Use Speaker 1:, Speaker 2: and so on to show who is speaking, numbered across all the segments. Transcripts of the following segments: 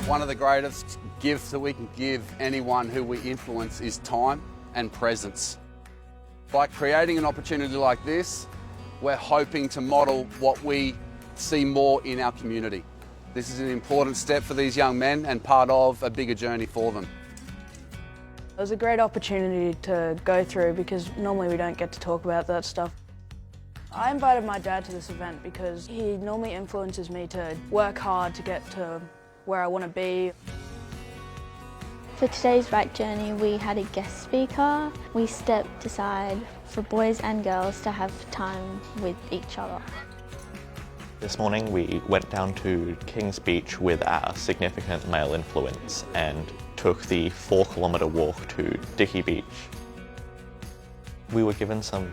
Speaker 1: One of the greatest gifts that we can give anyone who we influence is time and presence. By creating an opportunity like this, we're hoping to model what we see more in our community. This is an important step for these young men and part of a bigger journey for them.
Speaker 2: It was a great opportunity to go through because normally we don't get to talk about that stuff. I invited my dad to this event because he normally influences me to work hard to get to where I want to be.
Speaker 3: For today's Rite journey, we had a guest speaker. We stepped aside for boys and girls to have time with each other.
Speaker 4: This morning we went down to King's Beach with our significant male influence and took the 4-kilometre walk to Dickey Beach. We were given some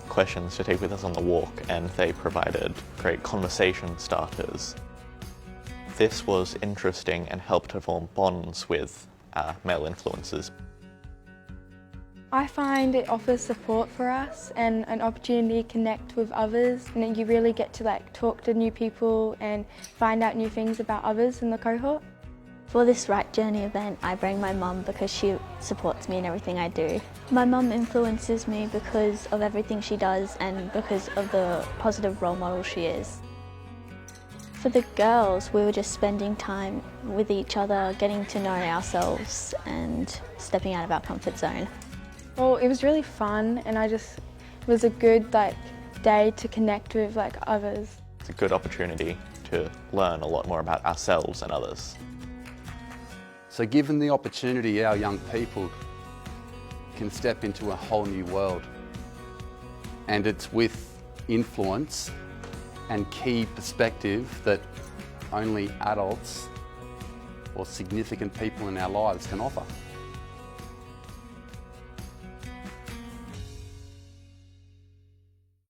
Speaker 4: questions to take with us on the walk and they provided great conversation starters. This was interesting and helped to form bonds with our male influences.
Speaker 5: I find it offers support for us and an opportunity to connect with others, and then you really get to talk to new people and find out new things about others in the cohort.
Speaker 3: For this Rite Journey event, I bring my mum because she supports me in everything I do. My mum influences me because of everything she does and because of the positive role model she is. For the girls, we were just spending time with each other, getting to know ourselves and stepping out of our comfort zone.
Speaker 5: Well, it was really fun and it was a good day to connect with others.
Speaker 4: It's a good opportunity to learn a lot more about ourselves and others.
Speaker 1: So given the opportunity, our young people can step into a whole new world. And it's with influence and key perspective that only adults or significant people in our lives can offer.